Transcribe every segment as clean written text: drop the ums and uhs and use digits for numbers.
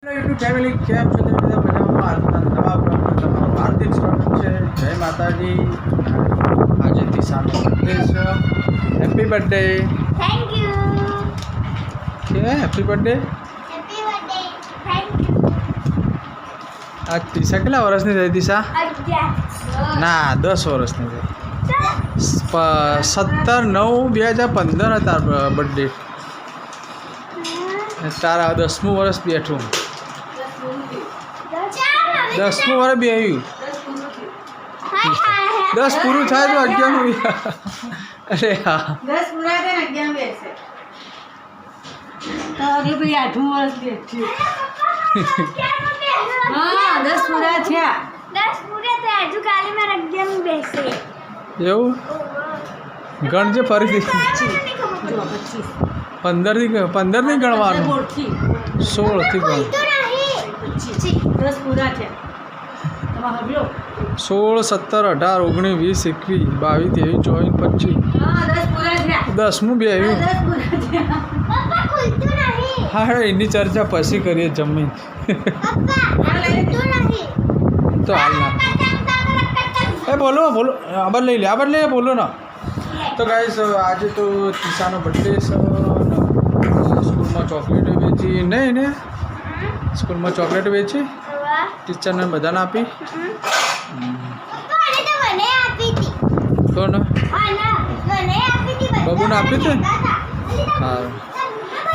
YouTube family કેમ છો? બધા મજામાં. આજના નવા બ્લોગમાં તમારું હાર્દિક સ્વાગત છે. જય માતાજી. આજે તિશાનો બર્થડે છે. Happy birthday. Thank you. કે happy birthday. Happy birthday. Thank you. આ તિશા કેટલા વર્ષની થઈ? તિશા 11. ના 10 વર્ષની થઈ. 17/9/2015 હતા બર્થડે. તારા 10મું વર્ષ બેઠું. 10મું વર્ષ બેહ્યું. 10 પૂરું થાય તો 11મું. અરે હા 10 પૂરા થાય ને 11 બેસે તો અરે ભાઈ 8મું વર્ષ બેઠ્યું. હા 10 પૂરા થયા. 10 પૂરા થયા. હજુ કાલે મારા 11 બેસે. એવું ગણજે ફરીથી. જો 25 15 નહીં ગણવાનું, બોર્ડથી 16થી ગણ. તો નહીં. 10 પૂરા થયા. તમારે હબલો 16, 17, 18, 19, 20, 21, 22, 23, 24, 25. હા 10 પૂરા થયા. 10મું બેહ્યું. 10 પૂરા થયા. પપ્પા ખુલતું નહીં. હા એની ચર્ચા પછી કરીએ જમીન. પપ્પા ખુલતું નહીં. તો હાલ ના બોલો આબર લઈ લે, આબર લઈ બોલો ના. તો ગાઈસ આજે તો તિશાનો બર્થડે છે. સ્કૂલમાં ચોકલેટ વેચી નહીં ને, સ્કૂલમાં ચોકલેટ વેચી ટીચરને બધાને આપી. પપ્પા આને તો મને આપી હતી. તો ને આના મને આપી હતી. બબુને આપી હતી? હા. હા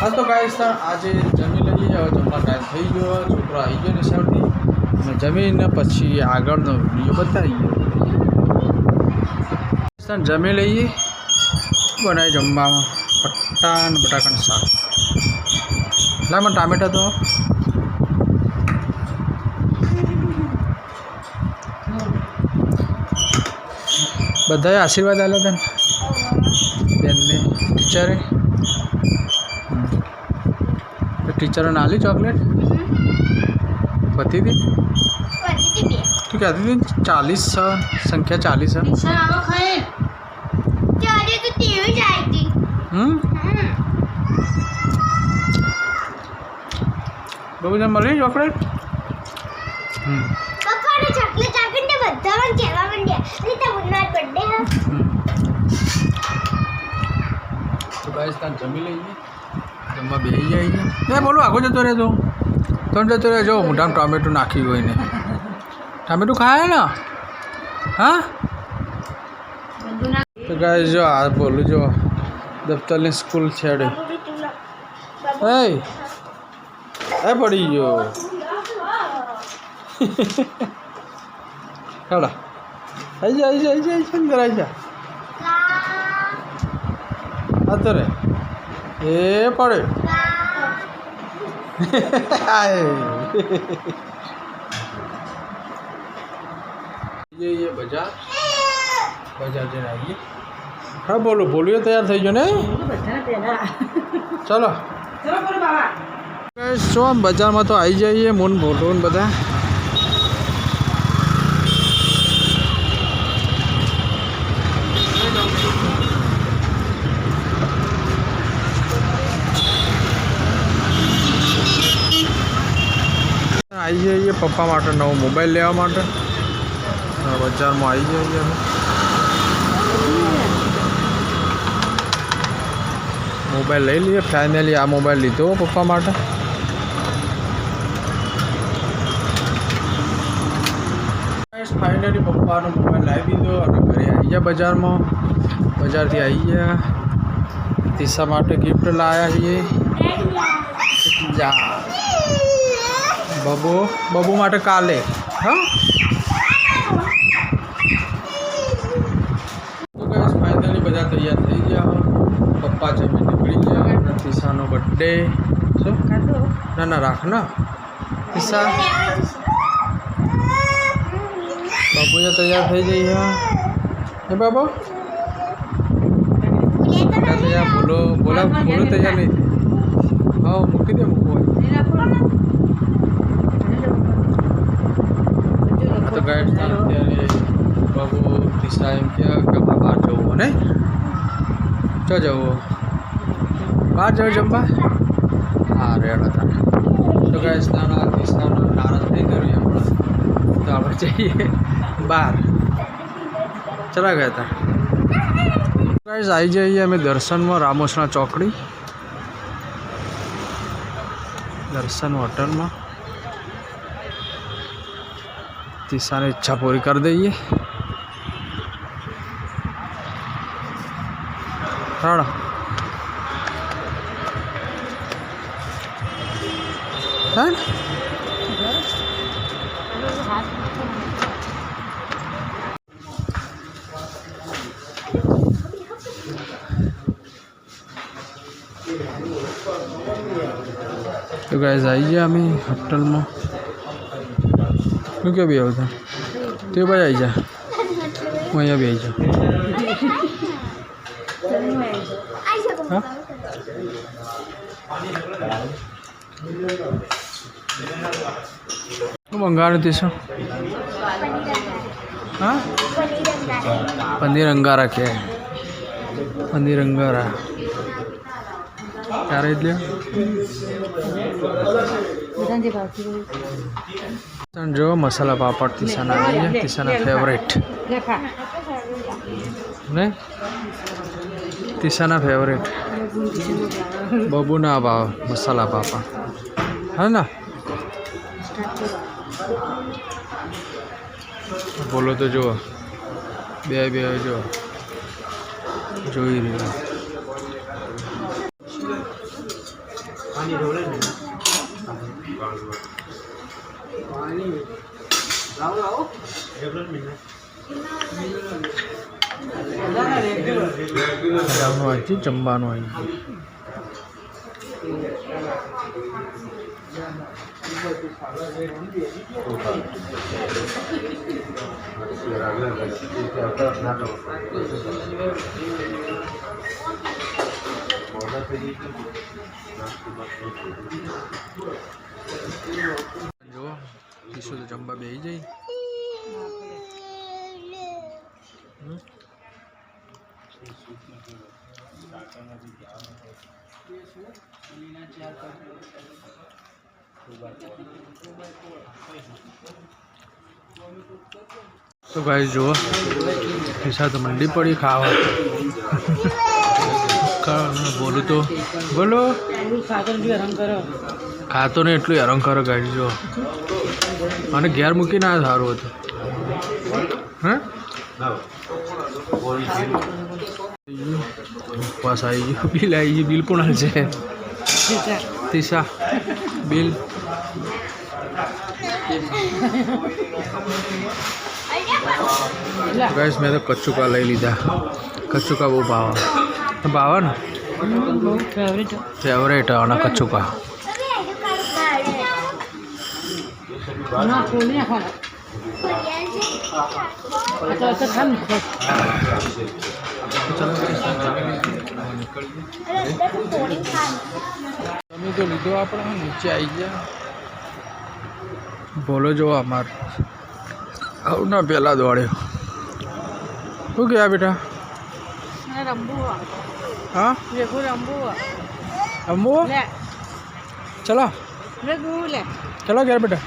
હા. તો ગાઈસ આજે જમી લઈએ. હવે જમવા ટાઈમ થઈ ગયો, છોકરો આવી ગયો નિશાળથી. અને જમીને પછી આગળનો વિડીયો બતાવીએ. જમી લઈએ. બનાવી જમવામાં પટ્ટા ને બટાકાનું શાક. લાવ મને ટામેટા તો. બધાએ આશીર્વાદ આપ્યા તને બેનને, ટીચરે. ટીચરોને આલી ચોકલેટ પતી હતી. તું કહેતી હતી 40 સંખ્યા 40 છે. ઈચ્છા આવો ખાય. ત્યારે તો તેવી જ આવી હતી. બહુ જણ મળી ચોકલેટ. પપ્પાને ચોકલેટ આપીને બધા મને કહેવા માંડ્યા અને તમારો બર્થડે હા. તો ગાઈસ તાન જમી લઈએ. જમવા બેસી જાય. એ બોલો આગો જતો રહેજો. તમે જતો રહેજો. મોઢામાં ટામેટું નાખી હોય ને. ટામેટું ખાય ને. હા બધું ના તો ગાઈસ જો આ બોલું જો દફતરની સ્કૂલ છેડે. એ પડી ગયો. ખાડા આવી જા અંદર આવી જા. આ તો રે એ પડે. ये बजार जरा आइए. हाँ बोलो बोलिए तैयार થઈ ગયો ને. બધા પહેલા ચલો ચલો બોલો બાબા. શું આમ બજારમાં તો આવી જઈએ. મૂન બોલો ને બધા. આવી જઈએ પપ્પા માટે નવો મોબાઈલ લેવા માટે. બજારમાં આવી જઈએ અમે. મોબાઈલ લઈ લઈએ. ફાઇનલી આ મોબાઈલ લીધો પપ્પા માટે. ફાઇનલી પપ્પાનો મોબાઈલ લાવી દીધો અને ઘરે આવી ગયા બજારમાં. બજારથી આવી ગયા. તિશા માટે ગિફ્ટ લાવ્યા છીએ. જા બબુ માટે કાલે. હા તો ગાઈસ ફાઇનલી બધા તૈયાર થઈ ગયા. પપ્પા જમીન નીકળી ગયા. અને તિશાનો બર્થડે. શું ના રાખ ના તિશા. બાબુએ તૈયાર થઈ જઈ. હે બાબુ તૈયાર. બોલો તૈયાર નહીં. હા મૂકી દે મૂકવો. તો ગાઈડ અત્યારે બાબુ તિશા એમ કે બહાર જવું ને. ચો જવું બહાર જવું જમવા. હા રેડ હતા. તો ગાઈસ નાના તીસાનો નારાજ નહીં કરીએ આપણે, તો આપણે જઈએ બહાર. ચલા ગયા હતા ગાઈસ. આવી જઈએ અમે દર્શનમાં રામોસણા ચોકડી, દર્શન હોટલમાં. તીસાની ઈચ્છા પૂરી કરી દઈએ. હાડો હા તો ગાઈસ આવી ગયા અમે હોટલમાં. શું કે બી આવતા તે ભાઈ આવી જા, હું અહીંયા બી આવી જાઉં. હા શું મંગાવ્યું તે શું? હા પનીર અંગારા કે પનીર અંગારા ક્યારે જ લે જો મસાલા પાપડ તીસાના આવી ગયા. તીસાના ફેવરેટ ને તીસાના ફેવરેટ બબુના ભાવ મસાલા પાપડ હા ના બોલો તો જુઓ બે જો જોઈ રહ્યો. જમવાનું આવી જો ઈસુ તો જમવા બેસી જઈ. તો ગાઈસ જુઓ ઈશા તો મંડી પડી ખાવા. બોલું તો બોલો ખાતો ને એટલું હેરાન કરો ગાઈસ. જો અને ઘેર મૂકીને આ સારું હતું. હા ઉપવાસ આવી ગયો. બિલ આવી ગયું. બિલ પણ છે તીસા બિલ. ગાઈસ મેં તો કચ્ચુકા લઈ લીધા. કચ્ચુકા બહુ ભાવે ને ફેવરેટ અને કચ્ચુકા. તમે તો લીધો આપણે નીચે આવી ગયા. બોલો જો અમાર આવું ના પહેલાં દોડ્યો. શું ગયા બેટા? હા રમવું ચલો ચલો ઘેર બેટા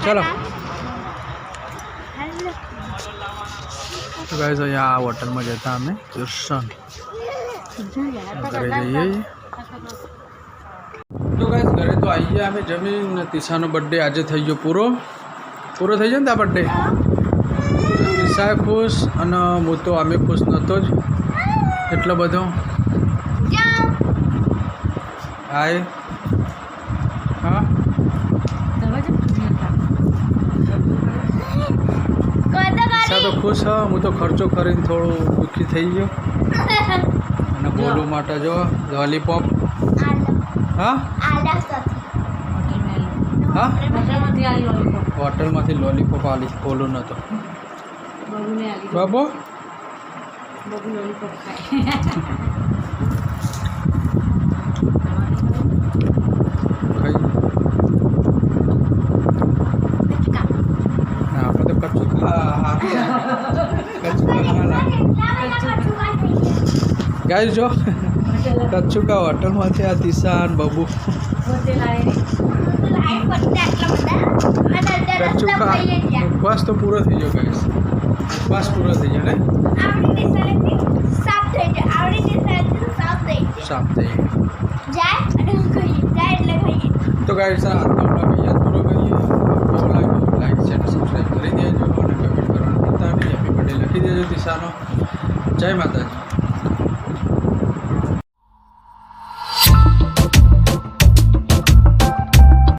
ચલો. તો ગાઈસ અહીંયા આ હોટલમાં જતા અમે દર્શન ઘરે જઈએ. તો ગાઈસ ઘરે તો આવી ગયા અમે જમીન. તીસાનો બર્થડે આજે થઈ ગયો પૂરો થઈ ગયો ને આ બર્થડે. તીસા ખુશ અને હું તો અમે ખુશ નહોતો જ એટલો બધો. હાય હા તીસા તો ખુશ હા. હું તો ખર્ચો કરીને થોડું દુઃખી થઈ ગયો. અને બોલવા માટે જો લોલીપોપ. હા હા હોટલમાંથી લોલીપોપ આલી. બોલું નહોતો બાબો. આપણે તો કચ્ચું ગાઈસ જો કચ્છુકા હોટલમાંથી આ તિશાન બબુ કચ્છુકા ઉપવાસ તો પૂરો થઈ ગયો ગાઈસ ઉપવાસ પૂરો થઈ ગયો ને સાફ થઈ ગયો તો ગાઈસ આજનો બ્લોગ યાદ પૂરો કરીએ કેવો લાગ્યો લાઈક શેર સબસ્ક્રાઈબ કરી દેજો અને કમેન્ટ કરવાનું ભૂલતા નહીં હેપી બર્થડે લખી દેજો તિશાનો જય માતાજી